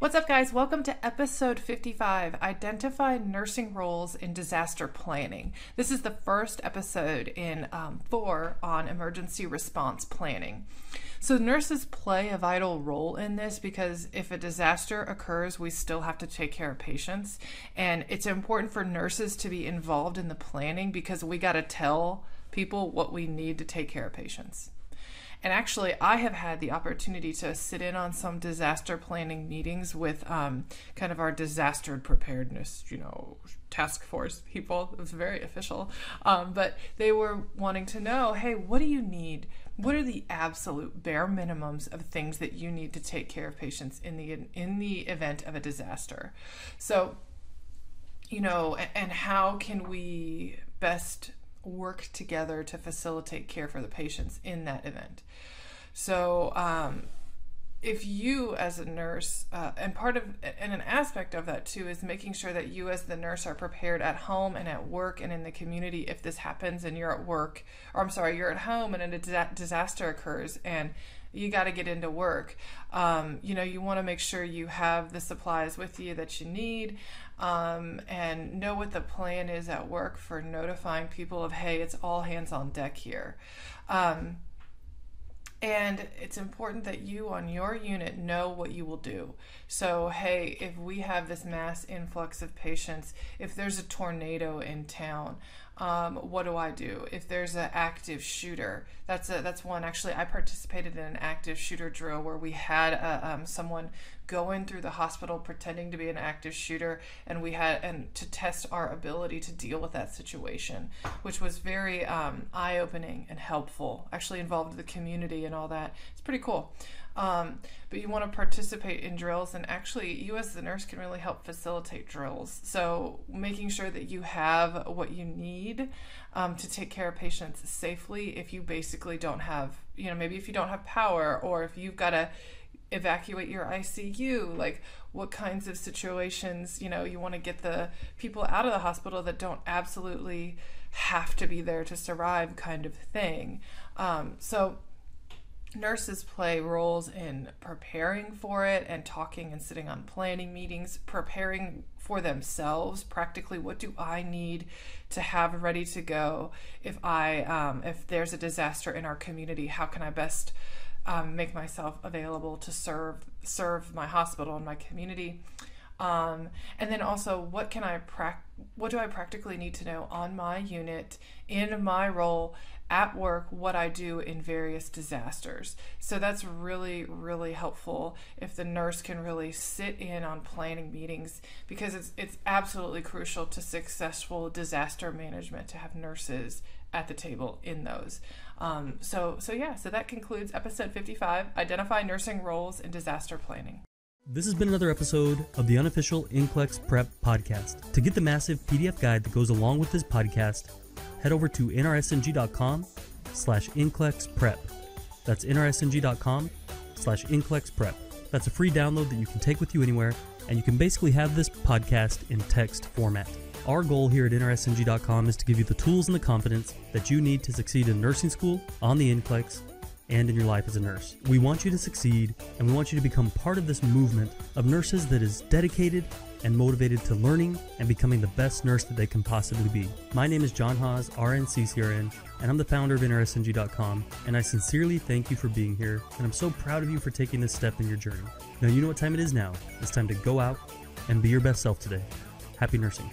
What's up, guys? Welcome to episode 55, Identify Nursing Roles in Disaster Planning. This is the first episode in 4 on emergency response planning. So nurses play a vital role in this because if a disaster occurs, we still have to take care of patients. And it's important for nurses to be involved in the planning because we got to tell people what we need to take care of patients. And actually, I have had the opportunity to sit in on some disaster planning meetings with kind of our disaster preparedness, task force people. It was very official. But they were wanting to know, hey, what do you need? What are the absolute bare minimums of things that you need to take care of patients in the event of a disaster? So, and how can we best work together to facilitate care for the patients in that event? So if you as a nurse, and an aspect of that too is making sure that you as the nurse are prepared at home and at work and in the community if this happens and you're at home and a disaster occurs and you got to get into work. You want to make sure you have the supplies with you that you need, and know what the plan is at work for notifying people of, hey, it's all hands on deck here. And it's important that you on your unit know what you will do. So, hey, if we have this mass influx of patients, if there's a tornado in town, what do I do? If there's an active shooter, that's one. Actually, I participated in an active shooter drill where we had someone going through the hospital pretending to be an active shooter, and to test our ability to deal with that situation, which was very eye-opening and helpful. Actually involved the community and all that. It's pretty cool. But you want to participate in drills, and actually you as the nurse can really help facilitate drills. So making sure that you have what you need to take care of patients safely if you basically don't have, maybe if you don't have power, or if you've got to evacuate your ICU, like what kinds of situations, you want to get the people out of the hospital that don't absolutely have to be there to survive, kind of thing. So nurses play roles in preparing for it and talking and sitting on planning meetings, preparing for themselves practically. What do I need to have ready to go if there's a disaster in our community? How can I best make myself available to serve my hospital and my community? And then also, what do I practically need to know on my unit, in my role at work, what I do in various disasters? So that's really, really helpful if the nurse can really sit in on planning meetings, because it's absolutely crucial to successful disaster management to have nurses at the table in those. So that concludes episode 55, Identify Nursing Roles in Disaster Planning. This has been another episode of the unofficial NCLEX Prep podcast. To get the massive PDF guide that goes along with this podcast, head over to nrsng.com/NCLEX-Prep. That's nrsng.com/NCLEX-Prep. That's a free download that you can take with you anywhere, and you can basically have this podcast in text format. Our goal here at nrsng.com is to give you the tools and the confidence that you need to succeed in nursing school, on the NCLEX, and in your life as a nurse. We want you to succeed, and we want you to become part of this movement of nurses that is dedicated and motivated to learning and becoming the best nurse that they can possibly be. My name is John Haas, RN CCRN, and I'm the founder of nrsng.com, and I sincerely thank you for being here, and I'm so proud of you for taking this step in your journey. Now you know what time it is now. It's time to go out and be your best self today. Happy nursing.